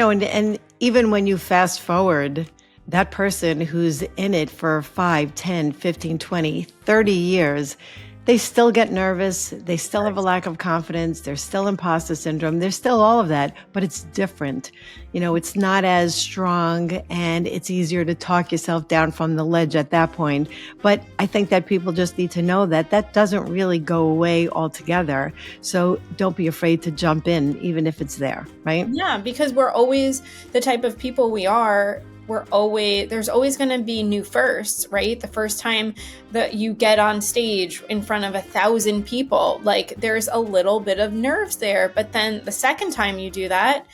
And even when you fast forward, that person who's in it for 5, 10, 15, 20, 30 years, they still get nervous. They still have a lack of confidence. There's still imposter syndrome. There's still all of that, but it's different. It's not as strong, and it's easier to talk yourself down from the ledge at that point. But I think that people just need to know that that doesn't really go away altogether. So don't be afraid to jump in, even if it's there, right? Yeah, because we're always the type of people we are. There's always going to be new firsts, right? The first time that you get on stage in front of 1,000 people, like there's a little bit of nerves there. But then the second time you do that,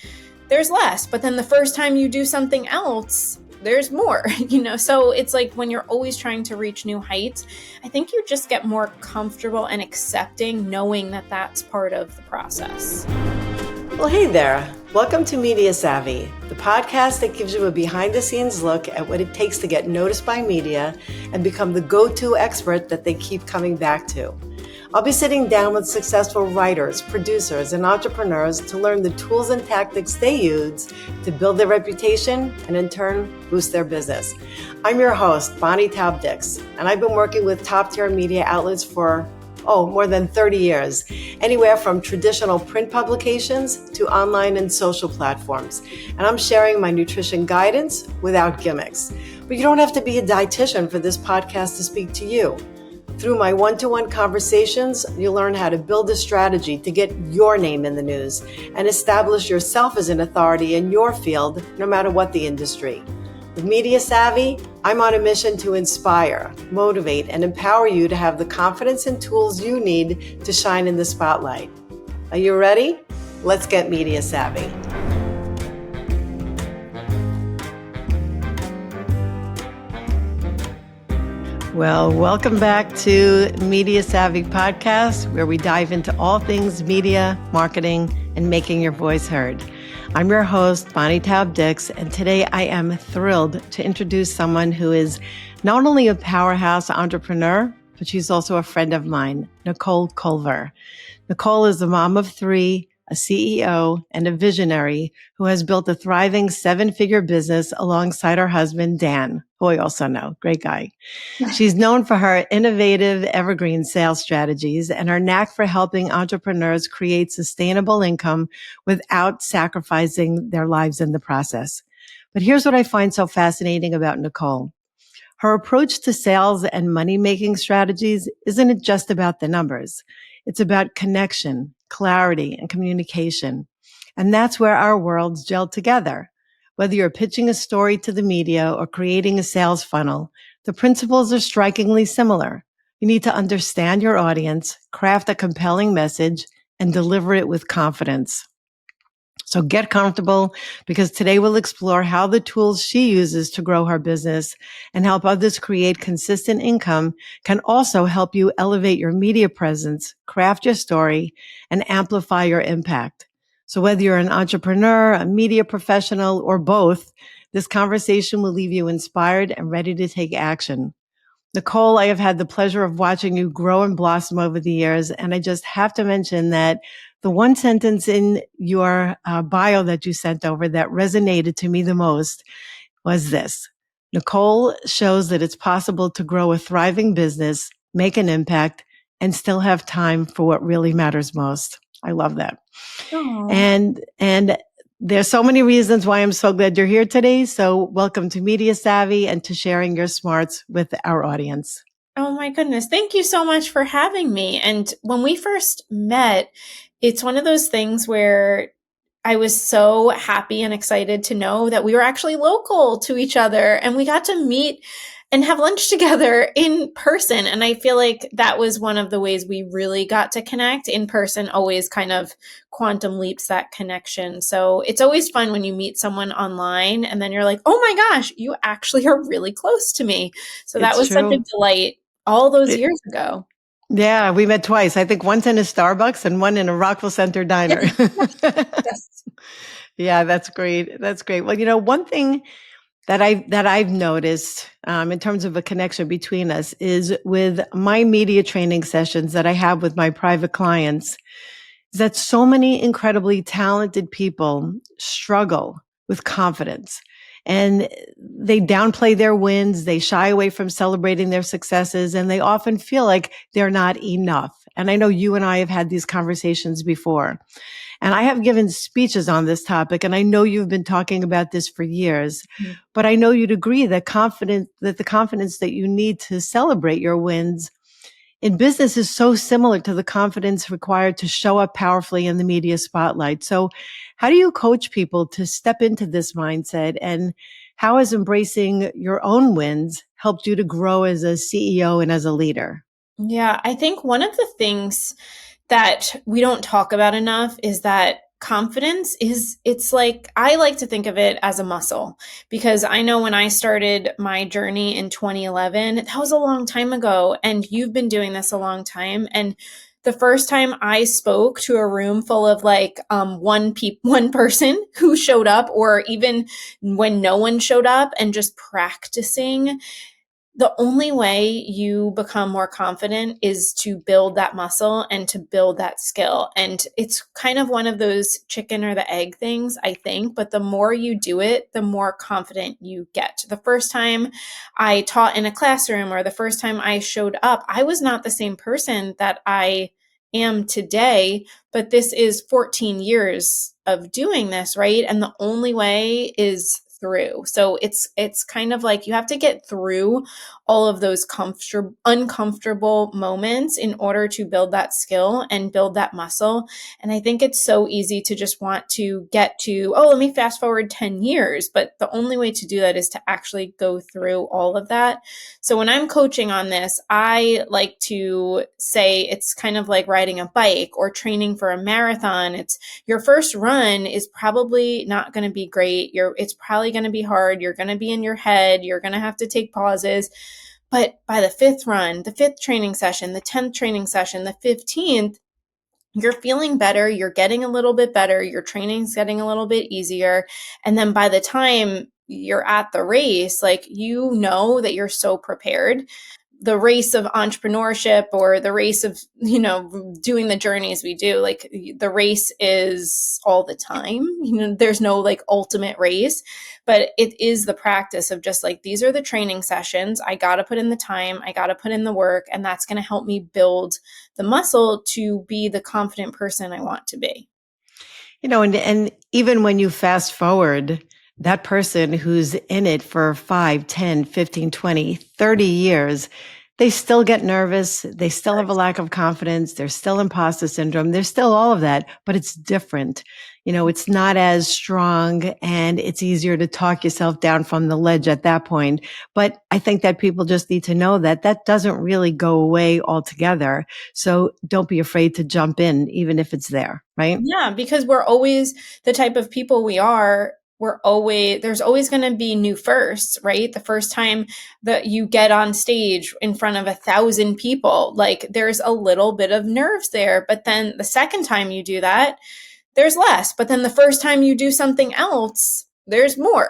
there's less. But then the first time you do something else, there's more, So it's like when you're always trying to reach new heights, I think you just get more comfortable and accepting, knowing that that's part of the process. Well, hey there. Welcome to Media Savvy, the podcast that gives you a behind-the-scenes look at what it takes to get noticed by media and become the go-to expert that they keep coming back to. I'll be sitting down with successful writers, producers, and entrepreneurs to learn the tools and tactics they use to build their reputation and in turn boost their business. I'm your host, Bonnie Taub-Dix, and I've been working with top-tier media outlets for more than 30 years, anywhere from traditional print publications to online and social platforms. And I'm sharing my nutrition guidance without gimmicks. But you don't have to be a dietitian for this podcast to speak to you. Through my one-to-one conversations, you'll learn how to build a strategy to get your name in the news and establish yourself as an authority in your field, no matter what the industry. With Media Savvy, I'm on a mission to inspire, motivate, and empower you to have the confidence and tools you need to shine in the spotlight. Are you ready? Let's get Media Savvy. Well, welcome back to Media Savvy Podcast, where we dive into all things media, marketing, and making your voice heard. I'm your host, Bonnie Taub-Dix, and today I am thrilled to introduce someone who is not only a powerhouse entrepreneur, but she's also a friend of mine, Nicole Culver. Nicole is a mom of 3, a CEO, and a visionary who has built a thriving 7-figure business alongside her husband, Dan, who I also know, great guy. She's known for her innovative Evergreen sales strategies and her knack for helping entrepreneurs create sustainable income without sacrificing their lives in the process. But here's what I find so fascinating about Nicole. Her approach to sales and money-making strategies isn't just about the numbers. It's about connection, clarity, and communication. And that's where our worlds gel together. Whether you're pitching a story to the media or creating a sales funnel, the principles are strikingly similar. You need to understand your audience, craft a compelling message, and deliver it with confidence. So get comfortable, because today we'll explore how the tools she uses to grow her business and help others create consistent income can also help you elevate your media presence, craft your story, and amplify your impact. So whether you're an entrepreneur, a media professional, or both, this conversation will leave you inspired and ready to take action. Nicole, I have had the pleasure of watching you grow and blossom over the years, and I just have to mention that the one sentence in your bio that you sent over that resonated to me the most was this: Nicole shows that it's possible to grow a thriving business, make an impact, and still have time for what really matters most. I love that. Aww. And there's so many reasons why I'm so glad you're here today. So welcome to Media Savvy and to sharing your smarts with our audience. Oh my goodness. Thank you so much for having me. And when we first met, it's one of those things where I was so happy and excited to know that we were actually local to each other, and we got to meet and have lunch together in person. And I feel like that was one of the ways we really got to connect. In person always kind of quantum leaps that connection. So it's always fun when you meet someone online and then you're like, oh my gosh, you actually are really close to me. So that was such a delight all those years ago. Yeah, we met twice. I think once in a Starbucks and one in a Rockville Center diner. Yes. Yeah, that's great. That's great. Well, one thing that I've noticed in terms of a connection between us is with my media training sessions that I have with my private clients, is that so many incredibly talented people struggle with confidence. And they downplay their wins. They shy away from celebrating their successes, and they often feel like they're not enough. And I know you and I have had these conversations before. And I have given speeches on this topic, and I know you've been talking about this for years, but I know you'd agree that the confidence that you need to celebrate your wins in business is so similar to the confidence required to show up powerfully in the media spotlight. So how do you coach people to step into this mindset, and how has embracing your own wins helped you to grow as a CEO and as a leader? Yeah, I think one of the things that we don't talk about enough is that confidence it's like, I like to think of it as a muscle, because I know when I started my journey in 2011, that was a long time ago, and you've been doing this a long time. And the first time I spoke to a room full of like one person who showed up, or even when no one showed up, and just practicing, the only way you become more confident is to build that muscle and to build that skill. And it's kind of one of those chicken or the egg things, I think. But the more you do it, the more confident you get. The first time I taught in a classroom, or the first time I showed up, I was not the same person that I am today. But this is 14 years of doing this, right? And the only way is through. So it's kind of like you have to get through all of those uncomfortable moments in order to build that skill and build that muscle. And I think it's so easy to just want to get to, oh, let me fast forward 10 years. But the only way to do that is to actually go through all of that. So when I'm coaching on this, I like to say it's kind of like riding a bike or training for a marathon. It's your first run is probably not going to be great. It's probably going to be hard. You're going to be in your head. You're going to have to take pauses. But by the fifth run, the fifth training session, the 10th training session, the 15th, you're feeling better. You're getting a little bit better. Your training's getting a little bit easier. And then by the time you're at the race, like, you know that you're so prepared. The race of entrepreneurship, or the race of, doing the journeys we do, like, the race is all the time. There's no like ultimate race, but it is the practice of just like, these are the training sessions. I got to put in the time, I got to put in the work, and that's going to help me build the muscle to be the confident person I want to be. And even when you fast forward, that person who's in it for 5, 10, 15, 20, 30 years, they still get nervous. They still have a lack of confidence. There's still imposter syndrome. There's still all of that, but it's different. It's not as strong, and it's easier to talk yourself down from the ledge at that point. But I think that people just need to know that that doesn't really go away altogether. So don't be afraid to jump in, even if it's there, right? Yeah, because we're always the type of people we are. There's always going to be new firsts, right? The first time that you get on stage in front of 1,000 people, like, there's a little bit of nerves there. But then the second time you do that, there's less. But then the first time you do something else, there's more,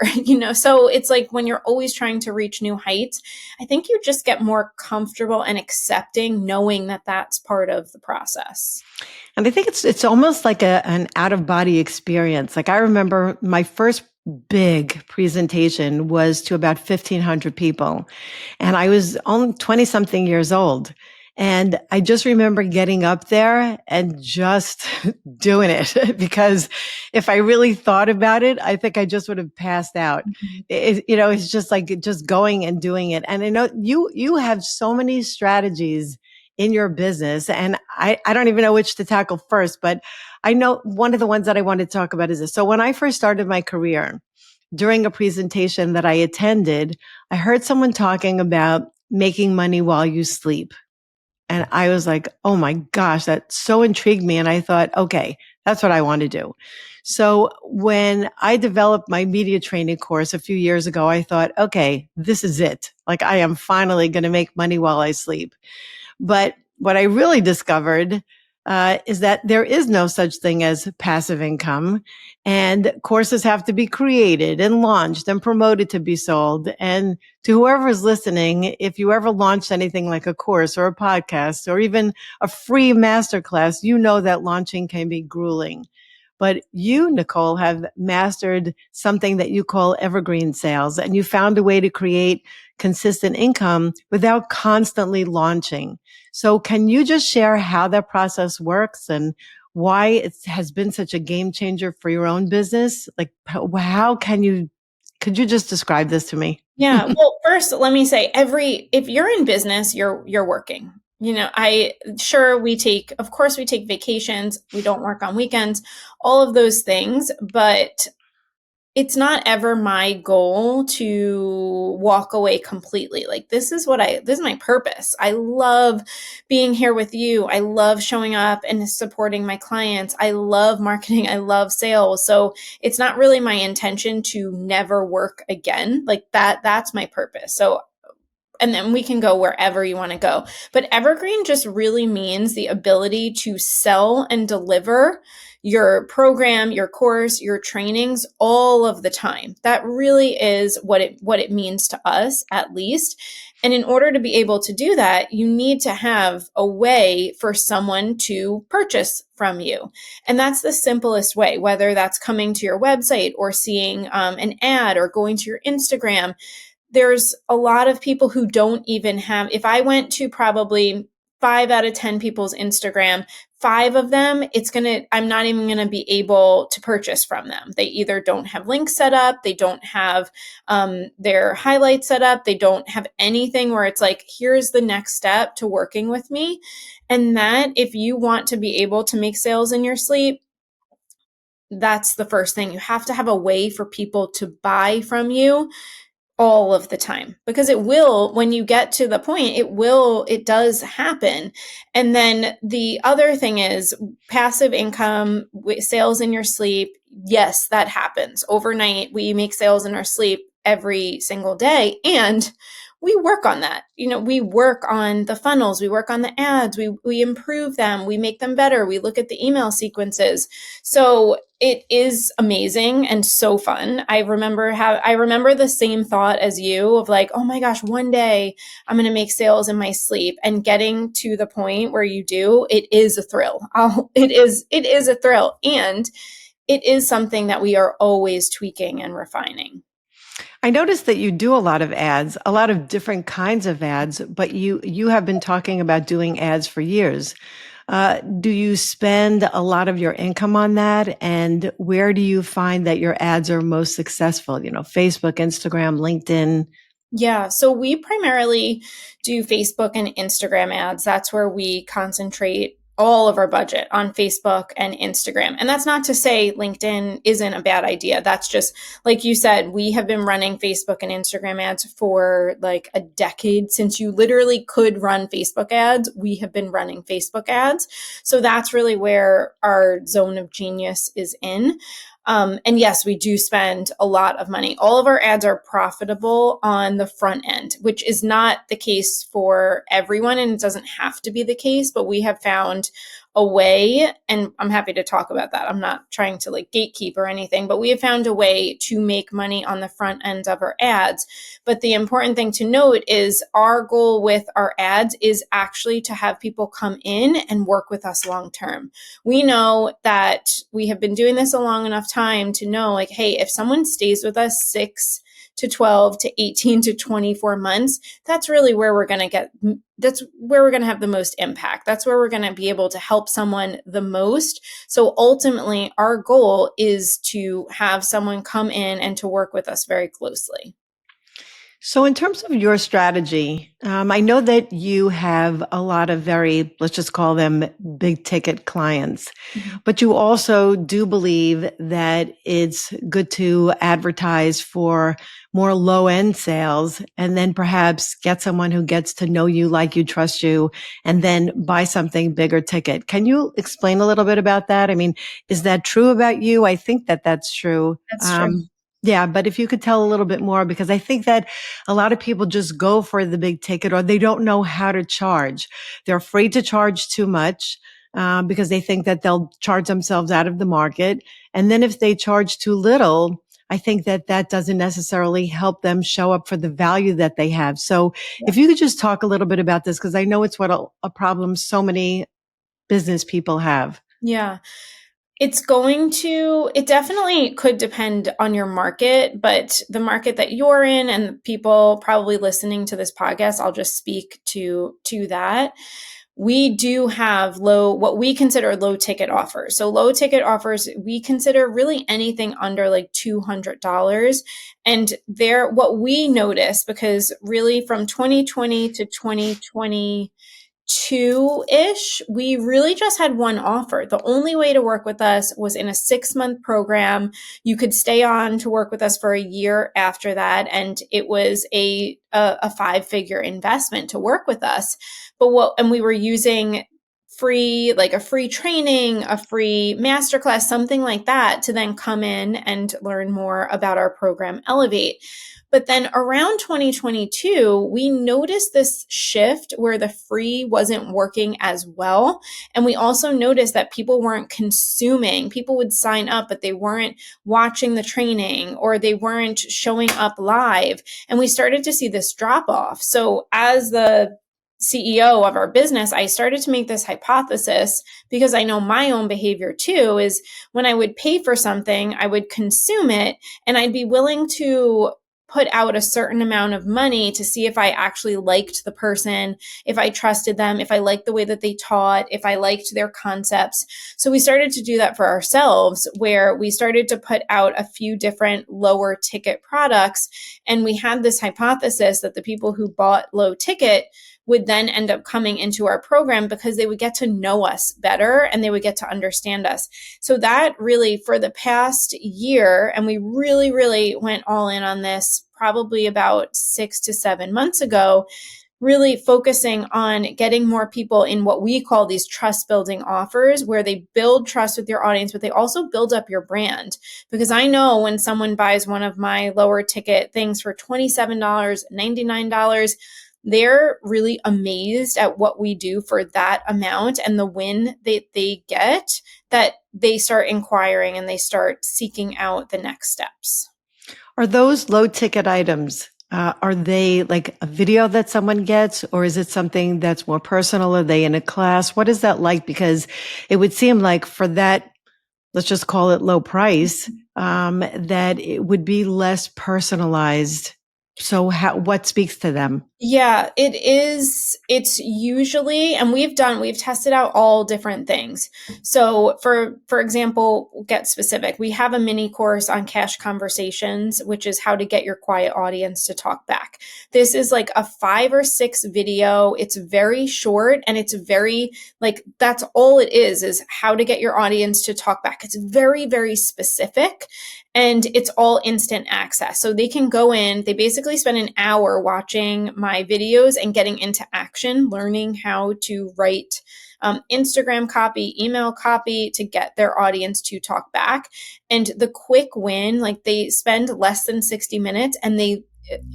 So it's like, when you're always trying to reach new heights, I think you just get more comfortable and accepting, knowing that that's part of the process. And I think it's almost like an out of body experience. Like, I remember my first big presentation was to about 1,500 people, and I was only 20 something years old. And I just remember getting up there and just doing it, because if I really thought about it, I think I just would have passed out. It's just like just going and doing it. And I know you have so many strategies in your business, and I don't even know which to tackle first, but I know one of the ones that I want to talk about is this. So when I first started my career, during a presentation that I attended, I heard someone talking about making money while you sleep. And I was like, oh my gosh, that so intrigued me. And I thought, okay, that's what I want to do. So when I developed my media training course a few years ago, I thought, okay, this is it. Like, I am finally going to make money while I sleep. But what I really discovered is that there is no such thing as passive income, and courses have to be created and launched and promoted to be sold. And to whoever is listening, if you ever launched anything like a course or a podcast or even a free masterclass, you know that launching can be grueling. But you, Nicole, have mastered something that you call evergreen sales, and you found a way to create consistent income without constantly launching. So can you just share how that process works and why it has been such a game changer for your own business? Like, how could you just describe this to me? Yeah. Well, first, let me say if you're in business, you're working. Of course we take vacations, we don't work on weekends, all of those things, but it's not ever my goal to walk away completely. Like this is my purpose. I love being here with you. I love showing up and supporting my clients. I love marketing. I love sales. So it's not really my intention to never work again. Like that's my purpose. So and then we can go wherever you want to go. But evergreen just really means the ability to sell and deliver your program, your course, your trainings all of the time. That really is what it means to us, at least. And in order to be able to do that, you need to have a way for someone to purchase from you. And that's the simplest way, whether that's coming to your website or seeing an ad or going to your Instagram. There's a lot of people who don't even have, if I went to probably 5 out of 10 people's Instagram, 5 of them, I'm not even going to be able to purchase from them. They either don't have links set up, they don't have their highlights set up, they don't have anything where it's like, here's the next step to working with me. And that, if you want to be able to make sales in your sleep, that's the first thing. You have to have a way for people to buy from you all of the time, because it will, when you get to the point, it does happen. And then the other thing is passive income, sales in your sleep. Yes, that happens overnight. We make sales in our sleep every single day, and we work on that. We work on the funnels, we work on the ads, we improve them, we make them better, we look at the email sequences. So it is amazing and so fun. I remember the same thought as you of like, oh my gosh, one day I'm going to make sales in my sleep, and getting to the point where you do, it is a thrill. It is a thrill. And it is something that we are always tweaking and refining. I noticed that you do a lot of ads, a lot of different kinds of ads, but you have been talking about doing ads for years. Do you spend a lot of your income on that? And where do you find that your ads are most successful? Facebook, Instagram, LinkedIn? Yeah, so we primarily do Facebook and Instagram ads. That's where we concentrate all of our budget, on Facebook and Instagram. And that's not to say LinkedIn isn't a bad idea. That's just, like you said, we have been running Facebook and Instagram ads for like a decade. Since you literally could run Facebook ads, we have been running Facebook ads. So that's really where our zone of genius is in. And yes, we do spend a lot of money. All of our ads are profitable on the front end, which is not the case for everyone, and it doesn't have to be the case, but we have found a way, and I'm happy to talk about that. I'm not trying to like gatekeep or anything, but we have found a way to make money on the front end of our ads. But the important thing to note is our goal with our ads is actually to have people come in and work with us long term. We know that we have been doing this a long enough time to know, like, hey, if someone stays with us 6 to 12 to 18 to 24 months, that's really where we're going to have the most impact. That's where we're going to be able to help someone the most. So ultimately, our goal is to have someone come in and to work with us very closely. So in terms of your strategy, I know that you have a lot of let's just call them big ticket clients, but you also do believe that it's good to advertise for more low end sales and then perhaps get someone who gets to know you, like you, trust you, and then buy something bigger ticket. Can you explain a little bit about that? I mean, is that true about you? I think that that's true. That's true. Yeah, but if you could tell a little bit more, because I think that a lot of people just go for the big ticket or they don't know how to charge. They're afraid to charge too much because they think that they'll charge themselves out of the market. And then if they charge too little, I think that that doesn't necessarily help them show up for the value that they have. So if you could just talk a little bit about this, because I know it's what a problem so many business people have. Yeah. It definitely could depend on your market, but the market that you're in and the people probably listening to this podcast, I'll just speak to that. We do have what we consider low ticket offers. So low ticket offers, we consider really anything under like $200. And what we noticed, because really from 2020 to 2020, two-ish, we really just had one offer. The only way to work with us was in a 6-month program. You could stay on to work with us for a year after that, and it was a 5-figure investment to work with us. And we were using a free training, a free masterclass, something like that, to then come in and learn more about our program Elevate. But then around 2022, we noticed this shift where the free wasn't working as well. And we also noticed that people weren't consuming. People would sign up, but they weren't watching the training or they weren't showing up live. And we started to see this drop off. So as the CEO of our business, I started to make this hypothesis, because I know my own behavior too, is when I would pay for something, I would consume it and I'd be willing to put out a certain amount of money to see if I actually liked the person, if I trusted them, if I liked the way that they taught, if I liked their concepts. So we started to do that for ourselves, where we started to put out a few different lower ticket products. And we had this hypothesis that the people who bought low ticket would then end up coming into our program because they would get to know us better and they would get to understand us. So that really, for the past year, and we really, really went all in on this probably about 6 to 7 months ago, really focusing on getting more people in what we call these trust building offers, where they build trust with your audience, but they also build up your brand. Because I know when someone buys one of my lower ticket things for $27, $99, they're really amazed at what we do for that amount and the win that they get, that they start inquiring and they start seeking out the next steps. Are those low ticket items, are they like a video that someone gets, or is it something that's more personal? Are they in a class? What is that like? Because it would seem like for that, let's just call it low price, that it would be less personalized. So what speaks to them? Yeah, it is. It's usually, and we've tested out all different things. So for example, get specific. We have a mini course on cash conversations, which is how to get your quiet audience to talk back. This is like a 5 or 6 video. It's very short and it's very that's all it is how to get your audience to talk back. It's very, very specific. And it's all instant access. So they can go in, they basically spend an hour watching my videos and getting into action, learning how to write Instagram copy, email copy to get their audience to talk back. And the quick win, they spend less than 60 minutes and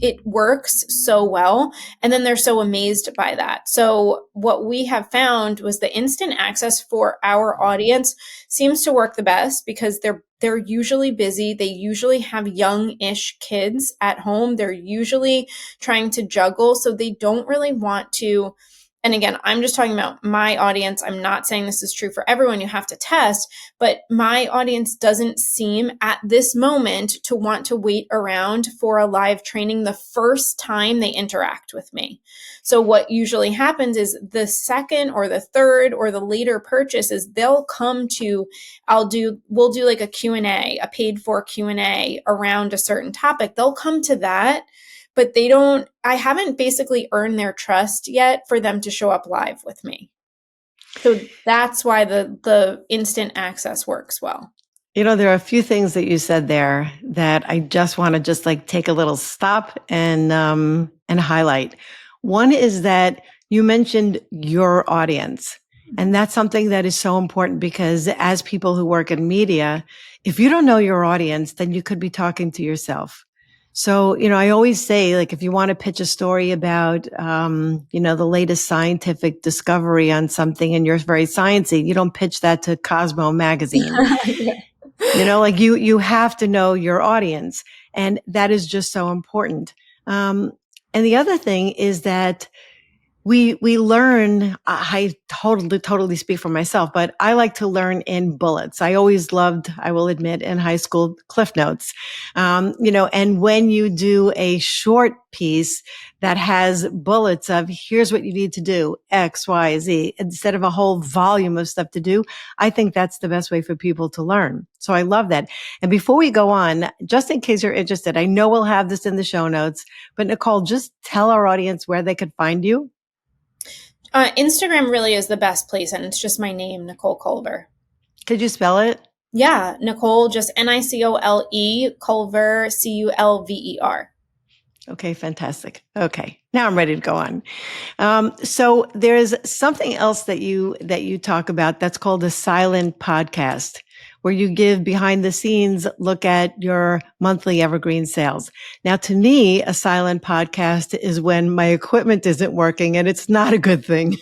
it works so well. And then they're so amazed by that. So what we have found was the instant access for our audience seems to work the best, because they're usually busy. They usually have young-ish kids at home. They're usually trying to juggle. So they don't really want to. And again, I'm just talking about my audience. I'm not saying this is true for everyone. You have to test, but my audience doesn't seem at this moment to want to wait around for a live training the first time they interact with me. So what usually happens is the second or the third or the later purchase is they'll come to, we'll do like a Q&A, a paid for Q&A around a certain topic. They'll come to that, but I haven't basically earned their trust yet for them to show up live with me. So that's why the instant access works well. There are a few things that you said there that I just want to take a little stop and highlight. One is that you mentioned your audience. And that's something that is so important, because as people who work in media, if you don't know your audience, then you could be talking to yourself. So, I always say, if you want to pitch a story about, the latest scientific discovery on something and you're very sciencey, you don't pitch that to Cosmo magazine. Yeah. You have to know your audience, and that is just so important. And the other thing is that We learn, I totally speak for myself, but I like to learn in bullets. I always loved, I will admit, in high school, Cliff Notes. And when you do a short piece that has bullets of here's what you need to do, X, Y, Z, instead of a whole volume of stuff to do, I think that's the best way for people to learn. So I love that. And before we go on, just in case you're interested, I know we'll have this in the show notes, but Nicole, just tell our audience where they could find you. Instagram really is the best place, and it's just my name, Nicole Culver. Could you spell it? Yeah, Nicole, just Nicole, Culver, Culver. Okay, fantastic. Okay, now I'm ready to go on. So there's something else that you talk about that's called a silent podcast, where you give behind the scenes look at your monthly Evergreen sales. Now, to me, a silent podcast is when my equipment isn't working, and it's not a good thing.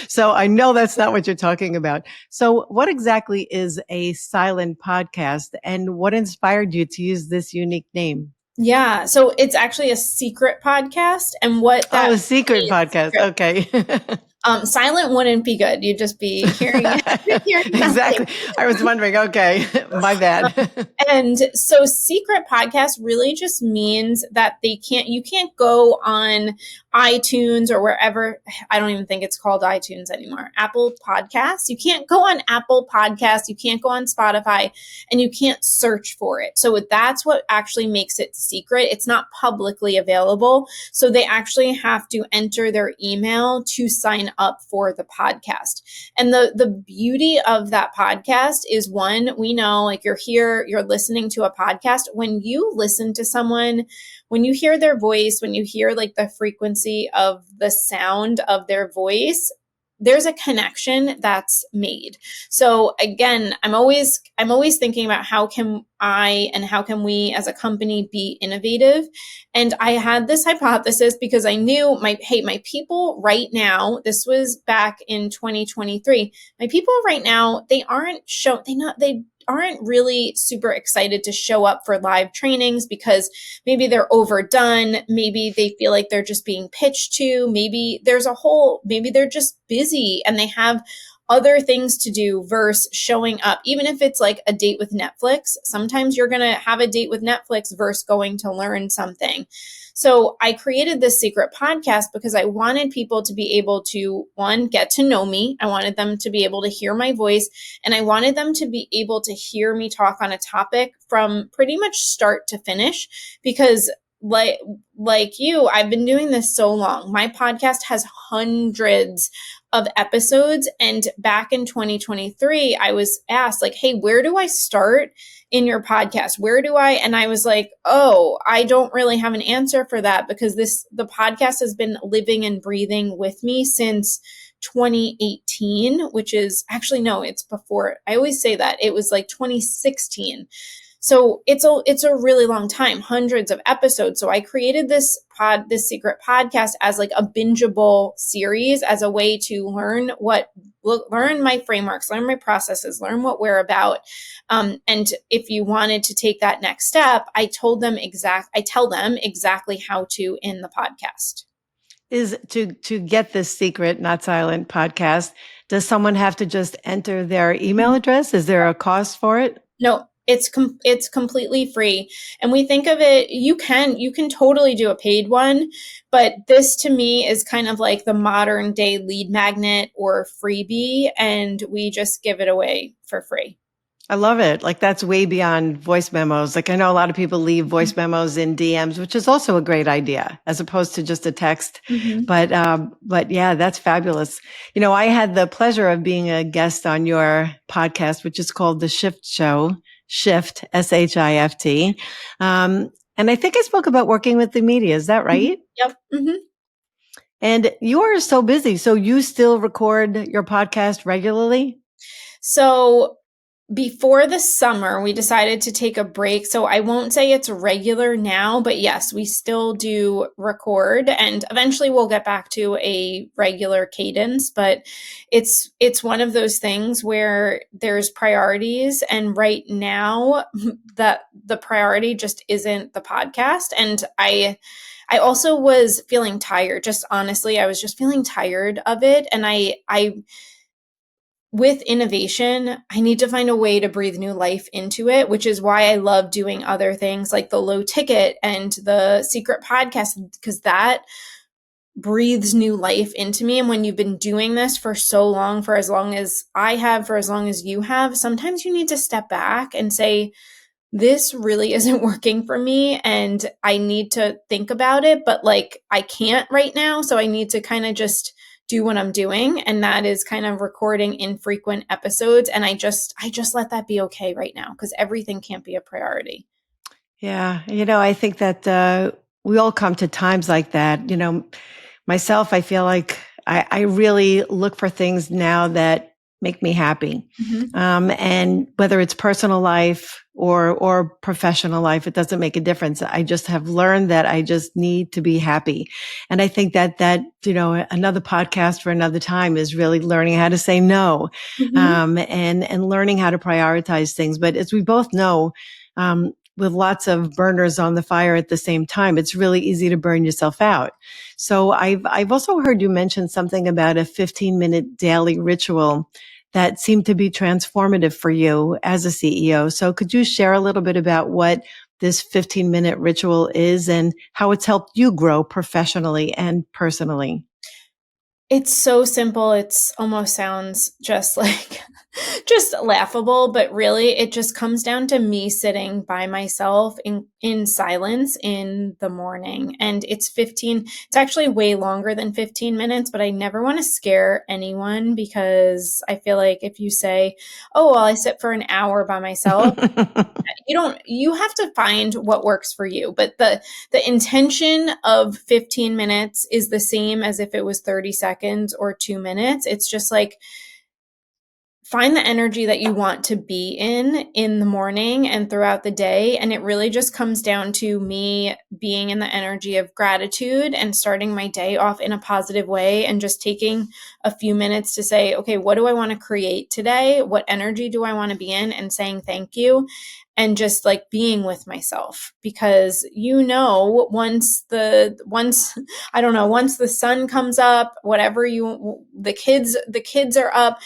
So I know that's not what you're talking about. So what exactly is a silent podcast, and what inspired you to use this unique name? Yeah, so it's actually a secret podcast, and what that a secret podcast. Secret. Okay. Silent wouldn't be good. You'd just be hearing exactly. I was wondering. Okay, my bad. And so secret podcast really just means that you can't go on iTunes or wherever. I don't even think it's called iTunes anymore. Apple Podcasts. You can't go on Apple Podcasts. You can't go on Spotify, and you can't search for it. So that's what actually makes it secret. It's not publicly available. So they actually have to enter their email to sign up for the podcast. And the beauty of that podcast is, one, we know, like, you're here, you're listening to a podcast. When you listen to someone, when you hear their voice, when you hear like the frequency of the sound of their voice, there's a connection that's made. So again, I'm always thinking about how can we as a company be innovative. And I had this hypothesis because I knew my people right now, this was back in 2023, my people right now, they aren't really super excited to show up for live trainings because maybe they're overdone. Maybe they feel like they're just being pitched to. Maybe they're just busy and they have other things to do versus showing up. Even if it's like a date with Netflix, sometimes you're going to have a date with Netflix versus going to learn something. So I created this secret podcast because I wanted people to be able to, one, get to know me. I wanted them to be able to hear my voice, and I wanted them to be able to hear me talk on a topic from pretty much start to finish, because like you, I've been doing this so long. My podcast has hundreds of episodes. And back in 2023, I was asked like, hey, where do I start in your podcast? And I was like, oh, I don't really have an answer for that, because the podcast has been living and breathing with me since 2018, which is actually, no, it's before. I always say that it was like 2016. So it's a really long time, hundreds of episodes. So I created this secret podcast as like a bingeable series, as a way to learn my frameworks, learn my processes, learn what we're about. And if you wanted to take that next step, I tell them exactly how to in the podcast. Is to get this secret, not silent podcast, does someone have to just enter their email address? Is there a cost for it? No. It's completely free. And we think of it, you can totally do a paid one, but this to me is kind of like the modern day lead magnet or freebie, and we just give it away for free. I love it. Like, that's way beyond voice memos. Like, I know a lot of people leave voice memos in DMs, which is also a great idea as opposed to just a text. Mm-hmm. But yeah, that's fabulous. You know, I had the pleasure of being a guest on your podcast, which is called The Shift Show. Shift, SHIFT. And I think I spoke about working with the media. Is that right? Yep. Mm-hmm. And you are so busy. So you still record your podcast regularly? So before the summer, we decided to take a break. So I won't say it's regular now, but yes, we still do record, and eventually we'll get back to a regular cadence. But it's one of those things where there's priorities, and right now that the priority just isn't the podcast. And I also was feeling tired. Just honestly, I was just feeling tired of it, and I with innovation, I need to find a way to breathe new life into it, which is why I love doing other things like the low ticket and the secret podcast, because that breathes new life into me. And when you've been doing this for so long, for as long as I have, for as long as you have, sometimes you need to step back and say, this really isn't working for me and I need to think about it, but like I can't right now. So I need to kind of just do what I'm doing. And that is kind of recording infrequent episodes. And I just let that be okay right now, because everything can't be a priority. Yeah. I think that we all come to times like that. Myself, I feel like I really look for things now that make me happy. Mm-hmm. And whether it's personal life or professional life, it doesn't make a difference. I just have learned that I just need to be happy. And I think that another podcast for another time is really learning how to say no, Mm-hmm. and learning how to prioritize things. But as we both know, with lots of burners on the fire at the same time, it's really easy to burn yourself out. So I've also heard you mention something about a 15-minute daily ritual that seemed to be transformative for you as a CEO. So could you share a little bit about what this 15-minute ritual is and how it's helped you grow professionally and personally? It's so simple. It's almost sounds just like just laughable, but really it just comes down to me sitting by myself in silence in the morning. And it's actually way longer than 15 minutes, but I never want to scare anyone, because I feel like if you say, "Oh, well, I sit for an hour by myself," you have to find what works for you. But the intention of 15 minutes is the same as if it was 30 seconds or 2 minutes. It's just like, find the energy that you want to be in the morning and throughout the day. And it really just comes down to me being in the energy of gratitude and starting my day off in a positive way, and just taking a few minutes to say, okay, what do I want to create today? What energy do I want to be in? And saying thank you. And just like being with myself, because I don't know, once the sun comes up, the kids are up,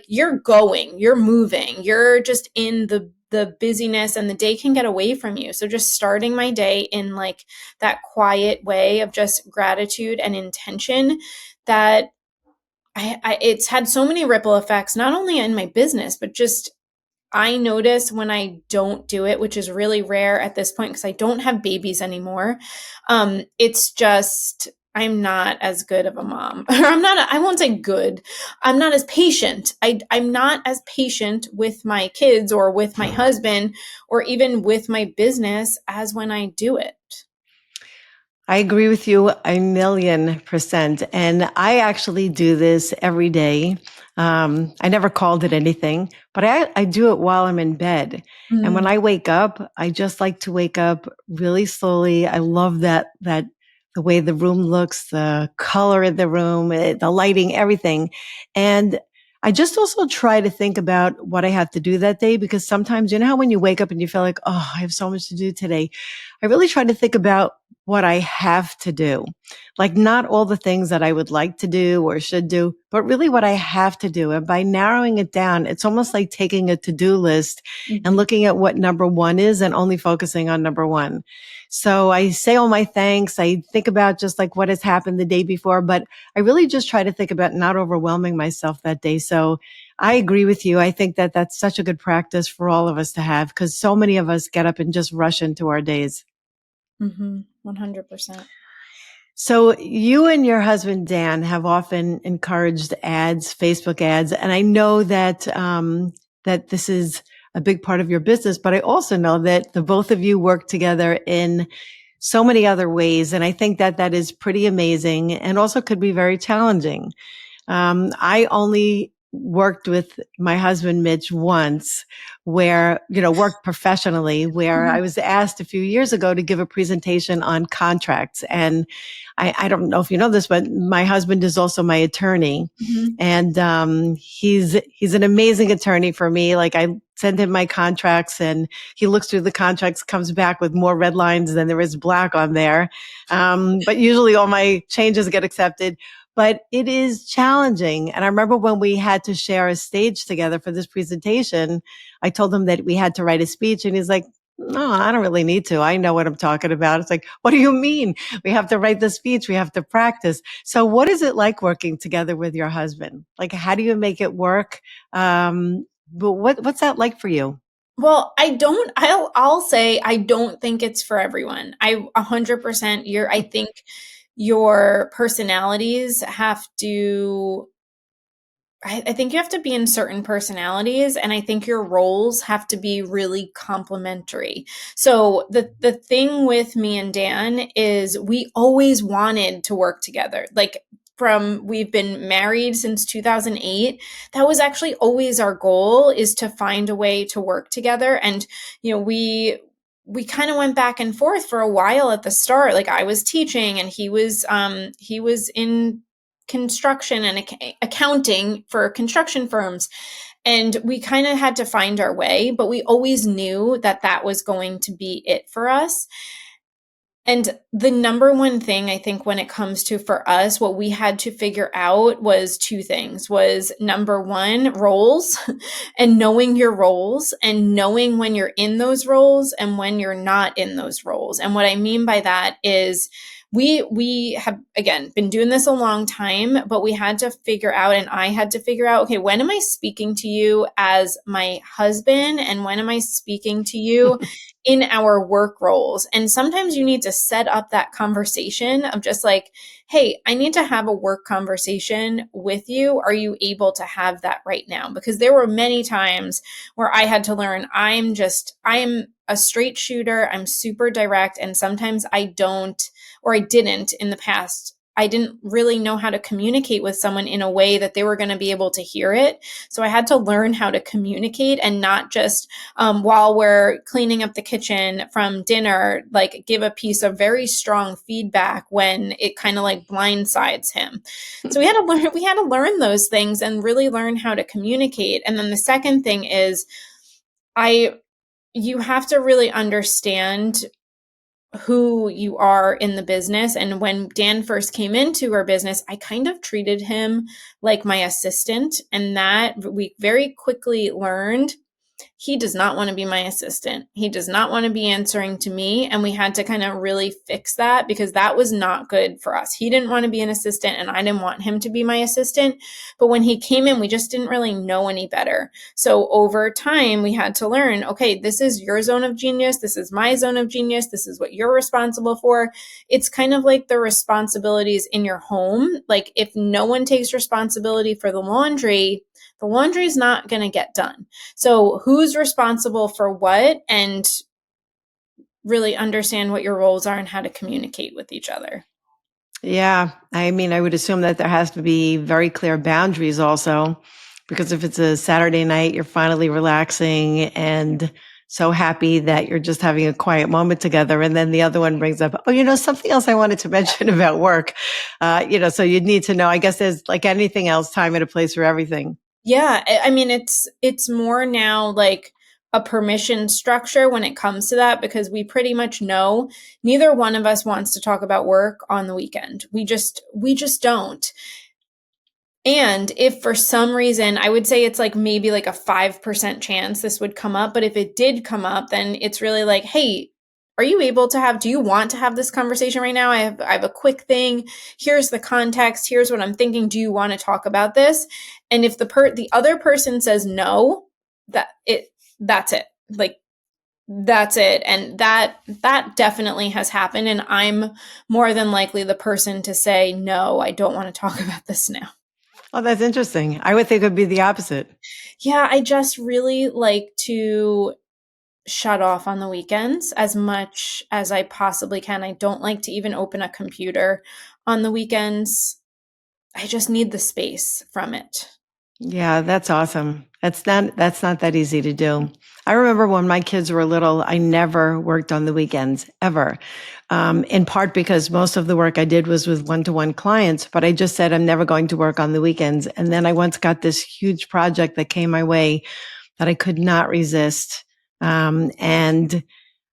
you're moving, you're just in the busyness, and the day can get away from you. So just starting my day in like that quiet way of just gratitude and intention, that it's had so many ripple effects, not only in my business, but just I notice when I don't do it, which is really rare at this point because I don't have babies anymore. It's just, I'm not as good of a mom. I won't say good. I'm not as patient. I'm not as patient with my kids or with my husband or even with my business as when I do it. I agree with you 1,000,000%. And I actually do this every day. I never called it anything, but I do it while I'm in bed. And when I wake up, I just like to wake up really slowly. I love that the way the room looks, the color of the room, the lighting, everything. And I just also try to think about what I have to do that day, because sometimes, you know how when you wake up and you feel like, oh, I have so much to do today. I really try to think about what I have to do, like not all the things that I would like to do or should do, but really what I have to do. And by narrowing it down, it's almost like taking a to-do list and looking at what number one is and only focusing on number one. So I say all my thanks. I think about just like what has happened the day before, but I really just try to think about not overwhelming myself that day. So I agree with you. I think that that's such a good practice for all of us to have, because so many of us get up and just rush into our days. 100%. So you and your husband, Dan, have often encouraged ads, Facebook ads. And I know that, that this is a big part of your business, but I also know that the both of you work together in so many other ways. And I think that that is pretty amazing and also could be very challenging. I only worked with my husband, Mitch, once where, worked professionally, where I was asked a few years ago to give a presentation on contracts. And I don't know if you know this, but my husband is also my attorney. Mhm. And he's an amazing attorney for me. Like I send him my contracts and he looks through the contracts, comes back with more red lines than there is black on there. But usually all my changes get accepted. But it is challenging. And I remember when we had to share a stage together for this presentation, I told him that we had to write a speech and he's like, no, I don't really need to. I know what I'm talking about. It's like, what do you mean? We have to write the speech. We have to practice. So what is it like working together with your husband? Like, how do you make it work? But what's that like for you? Well, I'll say I don't think it's for everyone. I 100% I think your personalities have to I think you have to be in certain personalities, and I think your roles have to be really complementary. So the thing with me and Dan is we always wanted to work together. Like we've been married since 2008. That was actually always our goal, is to find a way to work together. And we kind of went back and forth for a while at the start. Like I was teaching and he was in construction and accounting for construction firms. And we kind of had to find our way, but we always knew that that was going to be it for us. And the number one thing I think when it comes to, for us, what we had to figure out was two things. Was number one, roles and knowing your roles and knowing when you're in those roles and when you're not in those roles. And what I mean by that is we have, again, been doing this a long time, but we had to figure out, and I had to figure out, okay, when am I speaking to you as my husband and when am I speaking to you in our work roles? And sometimes you need to set up that conversation of just like, hey, I need to have a work conversation with you. Are you able to have that right now? Because there were many times where I had to learn, I'm a straight shooter. I'm super direct. And sometimes I didn't in the past. I didn't really know how to communicate with someone in a way that they were going to be able to hear it. So I had to learn how to communicate and not just while we're cleaning up the kitchen from dinner, like give a piece of very strong feedback when it kind of like blindsides him. So we had to learn those things and really learn how to communicate. And then the second thing is you have to really understand who you are in the business. And when Dan first came into our business, I kind of treated him like my assistant, and that we very quickly learned he does not want to be my assistant. He does not want to be answering to me. And we had to kind of really fix that because that was not good for us. He didn't want to be an assistant and I didn't want him to be my assistant. But when he came in, we just didn't really know any better. So over time, we had to learn, okay, this is your zone of genius. This is my zone of genius. This is what you're responsible for. It's kind of like the responsibilities in your home. Like if no one takes responsibility for the laundry is not going to get done. So who's responsible for what, and really understand what your roles are and how to communicate with each other. Yeah. I mean, I would assume that there has to be very clear boundaries also, because if it's a Saturday night, you're finally relaxing and so happy that you're just having a quiet moment together. And then the other one brings up, oh, something else I wanted to mention about work. So you'd need to know, I guess there's like anything else, time and a place for everything. Yeah. I mean, it's more now like a permission structure when it comes to that, because we pretty much know neither one of us wants to talk about work on the weekend. We just don't. And if for some reason, I would say it's like maybe like a 5% chance this would come up. But if it did come up, then it's really like, hey, do you want to have this conversation right now? I have a quick thing. Here's the context. Here's what I'm thinking. Do you want to talk about this? And if the other person says no, that's it. Like, that's it. And that definitely has happened. And I'm more than likely the person to say, no, I don't want to talk about this now. Oh, that's interesting. I would think it would be the opposite. Yeah, I just really like to shut off on the weekends as much as I possibly can. I don't like to even open a computer on the weekends. I just need the space from it. Yeah, that's awesome. That's not that easy to do. I remember when my kids were little, I never worked on the weekends ever. In part because most of the work I did was with one-to-one clients, but I just said I'm never going to work on the weekends. And then I once got this huge project that came my way that I could not resist. And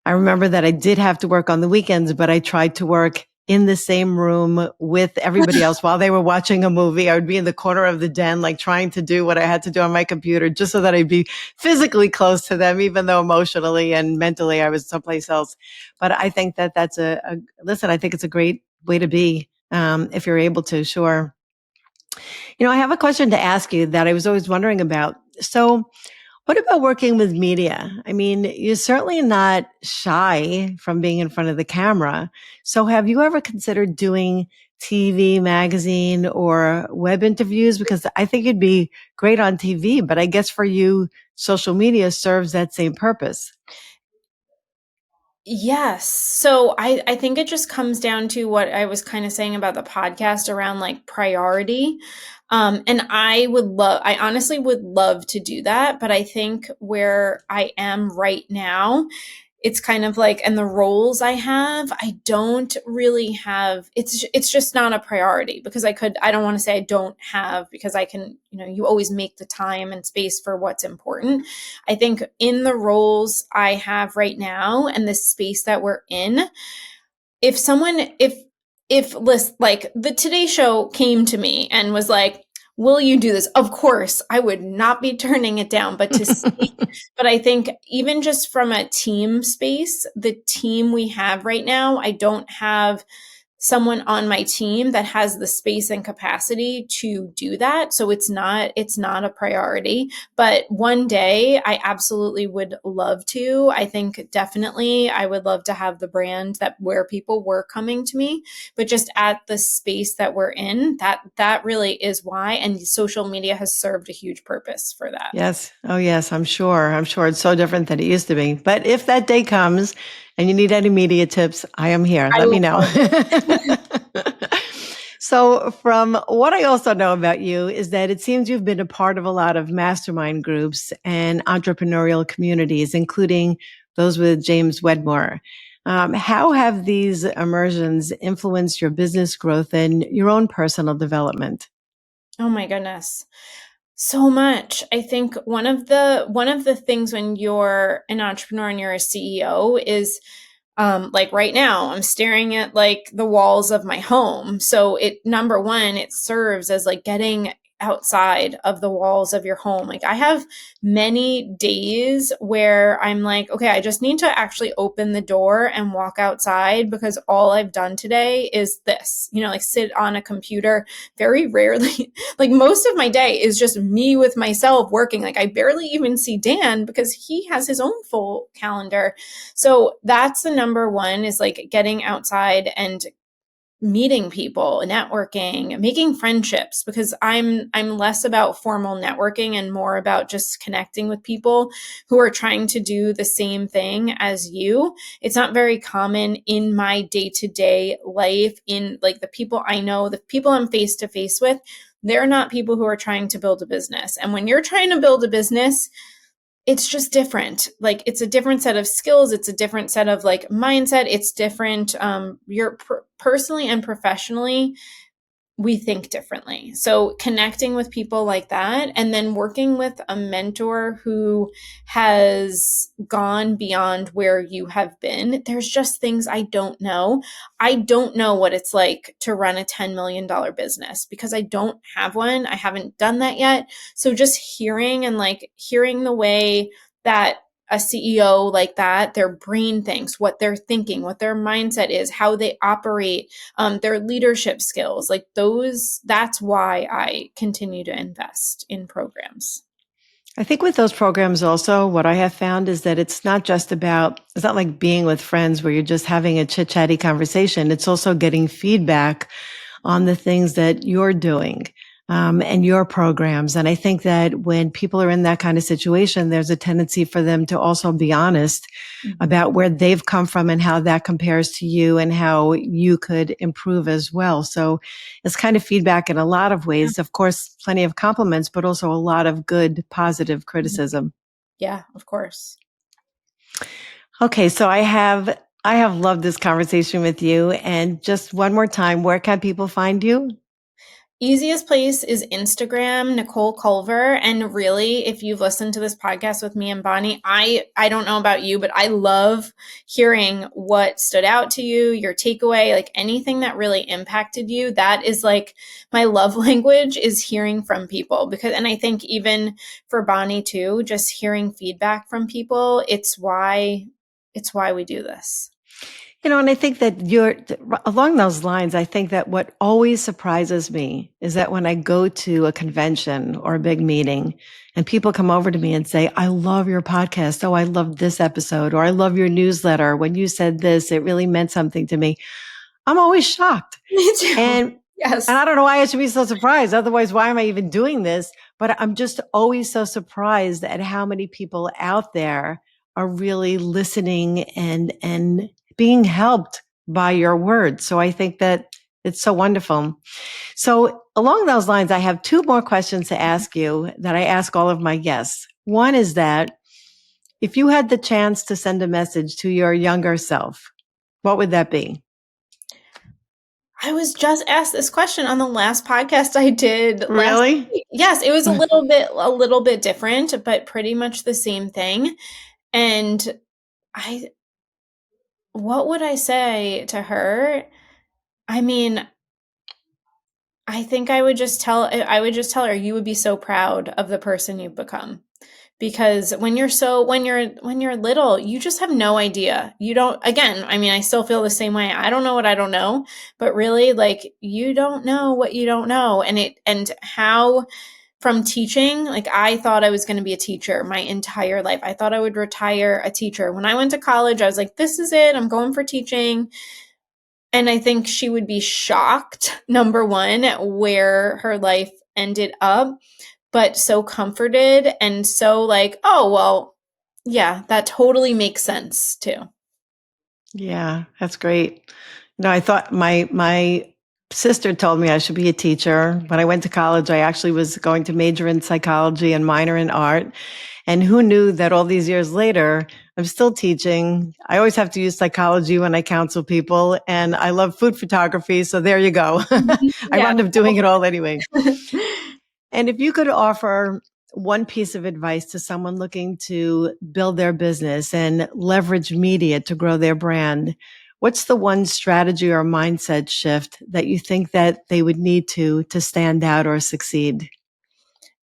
I remember that I did have to work on the weekends, but I tried to work in the same room with everybody else while they were watching a movie. I would be in the corner of the den, like trying to do what I had to do on my computer just so that I'd be physically close to them, even though emotionally and mentally I was someplace else. But I think that that's listen, I think it's a great way to be, if you're able to, sure. I have a question to ask you that I was always wondering about. So, what about working with media? I mean, you're certainly not shy from being in front of the camera. So have you ever considered doing TV, magazine, or web interviews? Because I think you'd be great on TV, but I guess for you, social media serves that same purpose. Yes. So I think it just comes down to what I was kind of saying about the podcast around like priority. And I honestly would love to do that. But I think where I am right now, it's kind of like, and the roles I have, I don't really have, it's just not a priority because I don't want to say I don't have, because I can, you always make the time and space for what's important. I think in the roles I have right now and the space that we're in, if someone, if list like the Today Show came to me and was like, will you do this? Of course, I would not be turning it down, but to see, but I think even just from a team space, the team we have right now, I don't have someone on my team that has the space and capacity to do that. So it's not a priority, but one day I absolutely would love to. I think definitely I would love to have the brand that where people were coming to me, but just at the space that we're in, that really is why. And social media has served a huge purpose for that. Yes. Oh, yes. I'm sure. I'm sure it's so different than it used to be. But if that day comes and you need any media tips, I am here. I Let me will know. So, from what I also know about you is that it seems you've been a part of a lot of mastermind groups and entrepreneurial communities, including those with James Wedmore. How have these immersions influenced your business growth and your own personal development? Oh my goodness. So much. I think one of the things when you're an entrepreneur and you're a CEO is like right now I'm staring at like the walls of my home. So number one, it serves as like getting outside of the walls of your home. Like I have many days where I'm like, okay, I just need to actually open the door and walk outside because all I've done today is this, like sit on a computer. Very rarely, like most of my day is just me with myself working. Like I barely even see Dan because he has his own full calendar. So that's the number one, is like getting outside and meeting people, networking, making friendships, because I'm less about formal networking and more about just connecting with people who are trying to do the same thing as you. It's not very common in my day-to-day life, in like the people I know, the people I'm face to face with, they're not people who are trying to build a business. And when you're trying to build a business, it's just different. Like it's a different set of skills. It's a different set of like mindset. It's different. You're personally and professionally, we think differently. So connecting with people like that and then working with a mentor who has gone beyond where you have been. There's just things I don't know. I don't know what it's like to run a $10 million business because I don't have one. I haven't done that yet. So just hearing the way that a CEO like that, their brain thinks, what they're thinking, what their mindset is, how they operate, their leadership skills, like those, that's why I continue to invest in programs. I think with those programs also, what I have found is that it's not like being with friends where you're just having a chit chatty conversation. It's also getting feedback on the things that you're doing. and your programs. And I think that when people are in that kind of situation, there's a tendency for them to also be honest about where they've come from and how that compares to you and how you could improve as well. So it's kind of feedback in a lot of ways. Of course, plenty of compliments, but also a lot of good, positive criticism. Yeah, of course. Okay, so I have loved this conversation with you. And just one more time, where can people find you? Easiest place is Instagram, Nicole Culver. And really, if you've listened to this podcast with me and Bonnie, I don't know about you, but I love hearing what stood out to you, your takeaway, like anything that really impacted you. That is like my love language, is hearing from people. And I think even for Bonnie too, just hearing feedback from people, it's why we do this. And I think that along those lines, I think that what always surprises me is that when I go to a convention or a big meeting and people come over to me and say, I love your podcast. Oh, I love this episode, or I love your newsletter. When you said this, it really meant something to me. I'm always shocked. Me too. And yes. And I don't know why I should be so surprised. Otherwise, why am I even doing this? But I'm just always so surprised at how many people out there are really listening and being helped by your words. So I think that it's so wonderful. So along those lines, I have two more questions to ask you that I ask all of my guests. One is that if you had the chance to send a message to your younger self, what would that be? I was just asked this question on the last podcast I did last week. Yes, it was a little bit different, but pretty much the same thing. And what would I say to her? I mean, I think I would just tell her, you would be so proud of the person you've become. Because when you're little, you just have no idea. You don't, again, I mean, I still feel the same way. I don't know what I don't know, but really, like, you don't know what you don't know. And how from teaching, like, I thought I was going to be a teacher my entire life. I thought I would retire a teacher. When I went to college, I was like, this is it. I'm going for teaching. And I think she would be shocked, number one, at where her life ended up, but so comforted and so like, oh, well, yeah, that totally makes sense too. Yeah, that's great. I thought my sister told me I should be a teacher. When I went to college, I actually was going to major in psychology and minor in art. And who knew that all these years later, I'm still teaching. I always have to use psychology when I counsel people, and I love food photography. So there you go. I wound up doing it all anyway. And if you could offer one piece of advice to someone looking to build their business and leverage media to grow their brand, what's the one strategy or mindset shift that you think that they would need to stand out or succeed?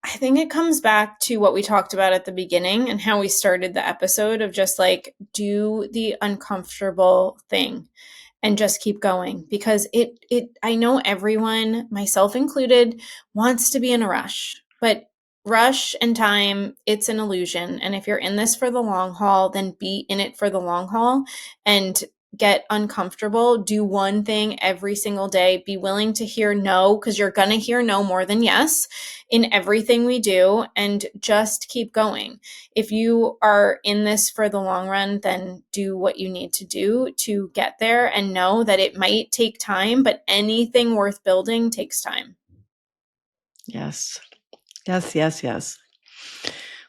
I think it comes back to what we talked about at the beginning and how we started the episode of just like, do the uncomfortable thing and just keep going, because I know everyone, myself included, wants to be in a rush, but rush and time, it's an illusion. And if you're in this for the long haul, then be in it for the long haul and get uncomfortable. Do one thing every single day. Be willing to hear no, because you're going to hear no more than yes in everything we do, and just keep going. If you are in this for the long run, then do what you need to do to get there, and know that it might take time, but anything worth building takes time. Yes. Yes, yes, yes.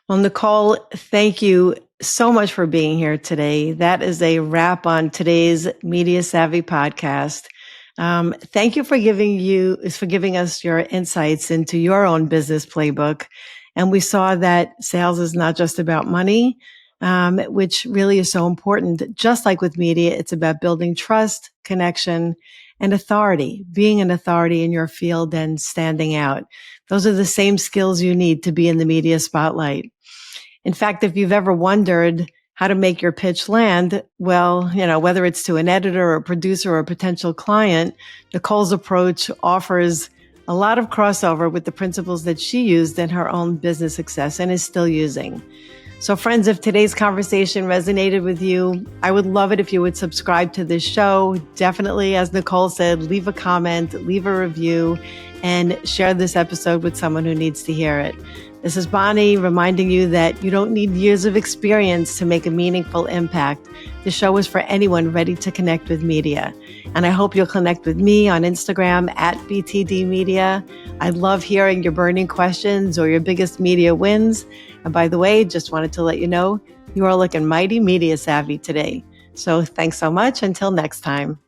Well, Nicole, thank you so much for being here today. That is a wrap on today's Media Savvy podcast. Thank you for giving us your insights into your own business playbook. And we saw that sales is not just about money, which really is so important. Just like with media, it's about building trust, connection, and authority, being an authority in your field and standing out. Those are the same skills you need to be in the media spotlight. In fact, if you've ever wondered how to make your pitch land, well, whether it's to an editor or a producer or a potential client, Nicole's approach offers a lot of crossover with the principles that she used in her own business success and is still using. So friends, if today's conversation resonated with you, I would love it if you would subscribe to this show. Definitely, as Nicole said, leave a comment, leave a review, and share this episode with someone who needs to hear it. This is Bonnie reminding you that you don't need years of experience to make a meaningful impact. The show is for anyone ready to connect with media. And I hope you'll connect with me on Instagram at BTD Media. I love hearing your burning questions or your biggest media wins. And by the way, just wanted to let you know, you are looking mighty media savvy today. So thanks so much. Until next time.